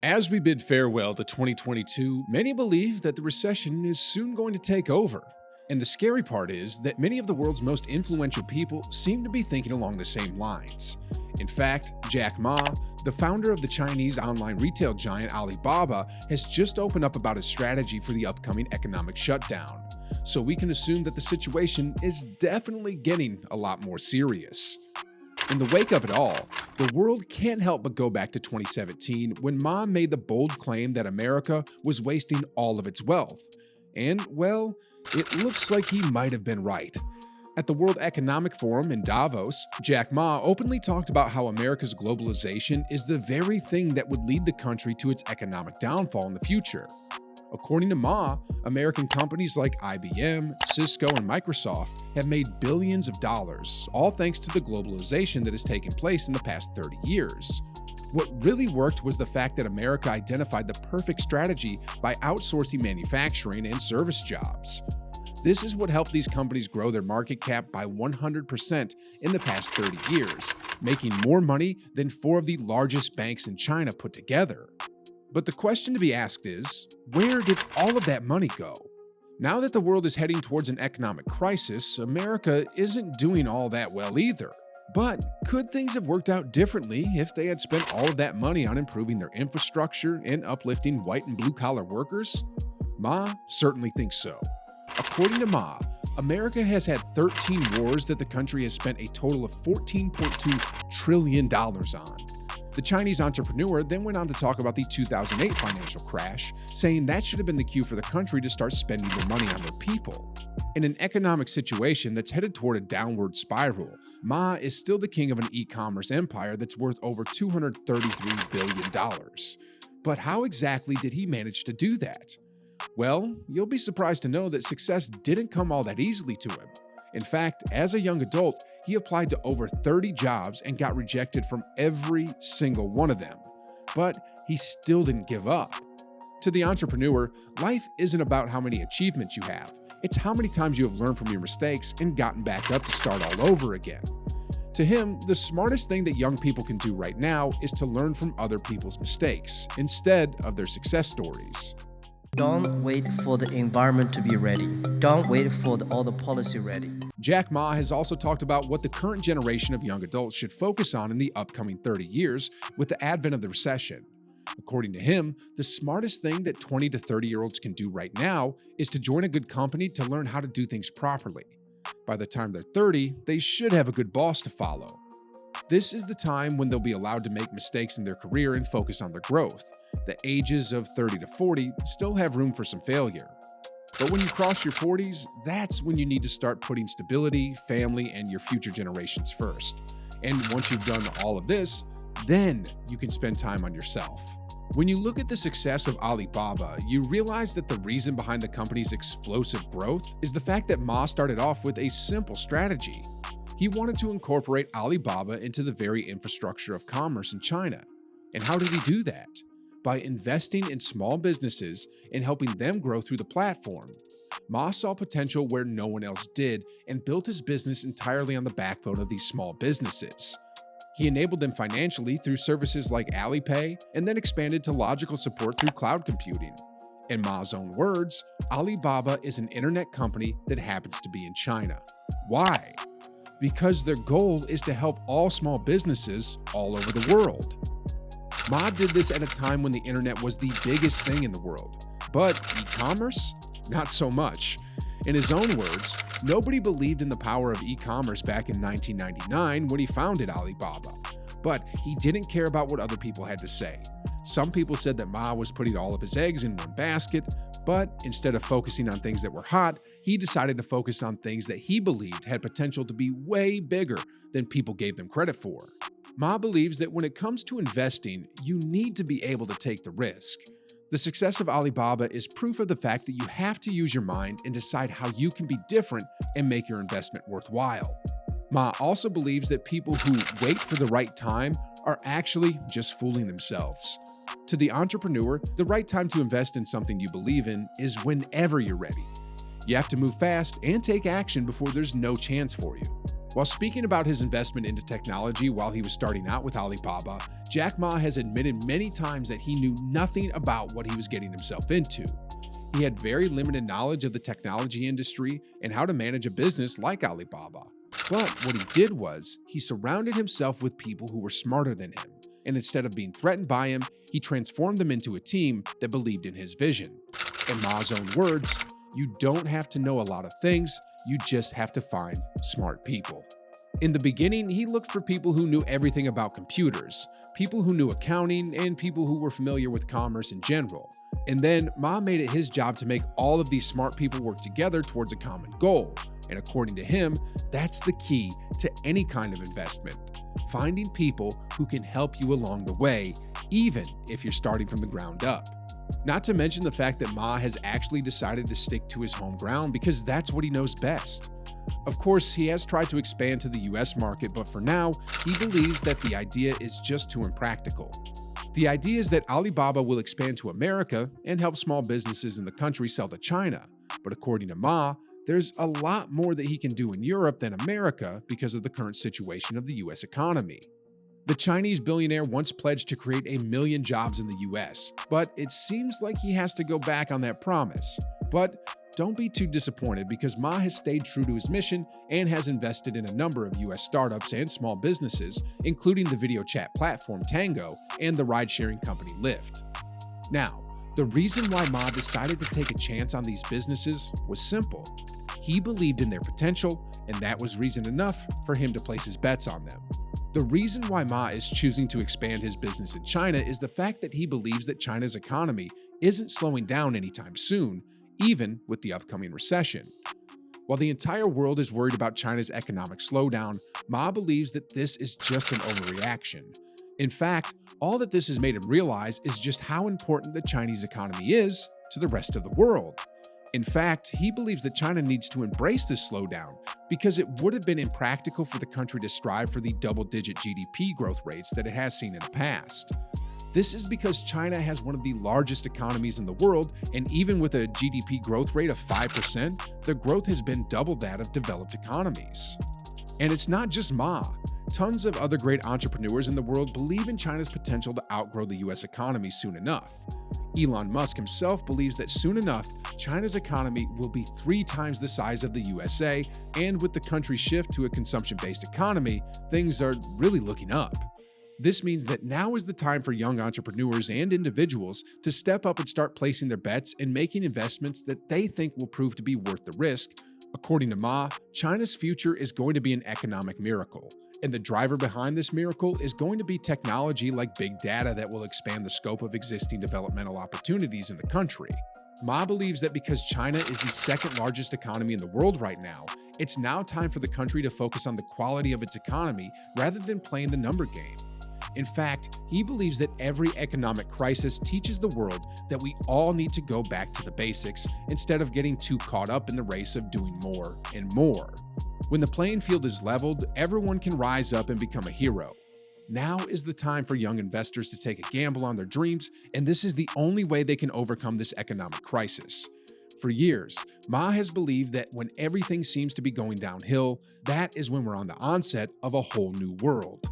As we bid farewell to 2022, many believe that the recession is soon going to take over. And the scary part is that many of the world's most influential people seem to be thinking along the same lines. In fact, Jack Ma, the founder of the Chinese online retail giant Alibaba, has just opened up about his strategy for the upcoming economic shutdown. So we can assume that the situation is definitely getting a lot more serious. In the wake of it all, the world can't help but go back to 2017 when Ma made the bold claim that America was wasting all of its wealth. And, well, it looks like he might have been right. At the World Economic Forum in Davos, Jack Ma openly talked about how America's globalization is the very thing that would lead the country to its economic downfall in the future. According to Ma, American companies like IBM, Cisco, and Microsoft have made billions of dollars, all thanks to the globalization that has taken place in the past 30 years. What really worked was the fact that America identified the perfect strategy by outsourcing manufacturing and service jobs. This is what helped these companies grow their market cap by 100% in the past 30 years, making more money than four of the largest banks in China put together. But the question to be asked is, where did all of that money go? Now that the world is heading towards an economic crisis, America isn't doing all that well either. But could things have worked out differently if they had spent all of that money on improving their infrastructure and uplifting white and blue-collar workers? Ma certainly thinks so. According to Ma, America has had 13 wars that the country has spent a total of $14.2 trillion on. The Chinese entrepreneur then went on to talk about the 2008 financial crash, saying that should have been the cue for the country to start spending their money on their people. In an economic situation that's headed toward a downward spiral, Ma is still the king of an e-commerce empire that's worth over $233 billion. But how exactly did he manage to do that? Well, you'll be surprised to know that success didn't come all that easily to him. In fact, as a young adult, he applied to over 30 jobs and got rejected from every single one of them. But he still didn't give up. To the entrepreneur, life isn't about how many achievements you have. It's how many times you have learned from your mistakes and gotten back up to start all over again. To him, the smartest thing that young people can do right now is to learn from other people's mistakes instead of their success stories. Don't wait for the environment to be ready. Don't wait for all the policy ready. Jack Ma has also talked about what the current generation of young adults should focus on in the upcoming 30 years with the advent of the recession. According to him, the smartest thing that 20 to 30-year-olds can do right now is to join a good company to learn how to do things properly. By the time they're 30, they should have a good boss to follow. This is the time when they'll be allowed to make mistakes in their career and focus on their growth. The ages of 30 to 40 still have room for some failure. But when you cross your 40s, that's when you need to start putting stability, family, and your future generations first. And once you've done all of this, then you can spend time on yourself. When you look at the success of Alibaba, you realize that the reason behind the company's explosive growth is the fact that Ma started off with a simple strategy. He wanted to incorporate Alibaba into the very infrastructure of commerce in China. And how did he do that? By investing in small businesses and helping them grow through the platform. Ma saw potential where no one else did and built his business entirely on the backbone of these small businesses. He enabled them financially through services like Alipay and then expanded to logical support through cloud computing. In Ma's own words, Alibaba is an internet company that happens to be in China. Why? Because their goal is to help all small businesses all over the world. Ma did this at a time when the internet was the biggest thing in the world. But e-commerce? Not so much. In his own words, nobody believed in the power of e-commerce back in 1999 when he founded Alibaba. But he didn't care about what other people had to say. Some people said that Ma was putting all of his eggs in one basket, but instead of focusing on things that were hot, he decided to focus on things that he believed had potential to be way bigger than people gave them credit for. Ma believes that when it comes to investing, you need to be able to take the risk. The success of Alibaba is proof of the fact that you have to use your mind and decide how you can be different and make your investment worthwhile. Ma also believes that people who wait for the right time are actually just fooling themselves. To the entrepreneur, the right time to invest in something you believe in is whenever you're ready. You have to move fast and take action before there's no chance for you. While speaking about his investment into technology while he was starting out with Alibaba, Jack Ma has admitted many times that he knew nothing about what he was getting himself into. He had very limited knowledge of the technology industry and how to manage a business like Alibaba. But what he did was, he surrounded himself with people who were smarter than him, and instead of being threatened by him, he transformed them into a team that believed in his vision. In Ma's own words, you don't have to know a lot of things, you just have to find smart people. In the beginning, he looked for people who knew everything about computers, people who knew accounting, and people who were familiar with commerce in general. And then Ma made it his job to make all of these smart people work together towards a common goal. And according to him, that's the key to any kind of investment. Finding people who can help you along the way, even if you're starting from the ground up. Not to mention the fact that Ma has actually decided to stick to his home ground because that's what he knows best. Of course, he has tried to expand to the US market, but for now, he believes that the idea is just too impractical. The idea is that Alibaba will expand to America and help small businesses in the country sell to China. But according to Ma, there's a lot more that he can do in Europe than America because of the current situation of the US economy. The Chinese billionaire once pledged to create 1 million jobs in the US, but it seems like he has to go back on that promise. But don't be too disappointed because Ma has stayed true to his mission and has invested in a number of US startups and small businesses, including the video chat platform Tango and the ride-sharing company Lyft. Now, the reason why Ma decided to take a chance on these businesses was simple. He believed in their potential, and that was reason enough for him to place his bets on them. The reason why Ma is choosing to expand his business in China is the fact that he believes that China's economy isn't slowing down anytime soon, even with the upcoming recession. While the entire world is worried about China's economic slowdown, Ma believes that this is just an overreaction. In fact, all that this has made him realize is just how important the Chinese economy is to the rest of the world. In fact, he believes that China needs to embrace this slowdown because it would have been impractical for the country to strive for the double-digit GDP growth rates that it has seen in the past. This is because China has one of the largest economies in the world, and even with a GDP growth rate of 5%, the growth has been double that of developed economies. And it's not just Ma. Tons of other great entrepreneurs in the world believe in China's potential to outgrow the US economy soon enough. Elon Musk himself believes that soon enough, China's economy will be 3 times the size of the USA, and with the country's shift to a consumption-based economy, things are really looking up. This means that now is the time for young entrepreneurs and individuals to step up and start placing their bets and making investments that they think will prove to be worth the risk. According to Ma, China's future is going to be an economic miracle. And the driver behind this miracle is going to be technology like big data that will expand the scope of existing developmental opportunities in the country. Ma believes that because China is the second largest economy in the world right now, it's now time for the country to focus on the quality of its economy rather than playing the number game. In fact, he believes that every economic crisis teaches the world that we all need to go back to the basics instead of getting too caught up in the race of doing more and more. When the playing field is leveled, everyone can rise up and become a hero. Now is the time for young investors to take a gamble on their dreams, and this is the only way they can overcome this economic crisis. For years, Ma has believed that when everything seems to be going downhill, that is when we're on the onset of a whole new world.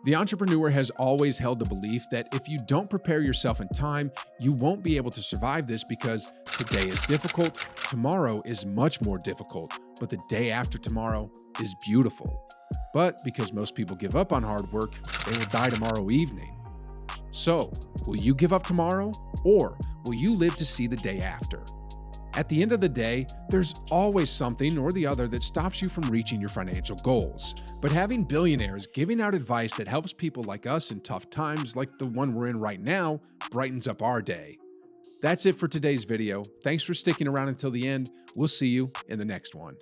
The entrepreneur has always held the belief that if you don't prepare yourself in time, you won't be able to survive this because today is difficult, tomorrow is much more difficult, but the day after tomorrow is beautiful. But because most people give up on hard work, they will die tomorrow evening. So, will you give up tomorrow, or will you live to see the day after? At the end of the day, there's always something or the other that stops you from reaching your financial goals. But having billionaires giving out advice that helps people like us in tough times like the one we're in right now brightens up our day. That's it for today's video. Thanks for sticking around until the end. We'll see you in the next one.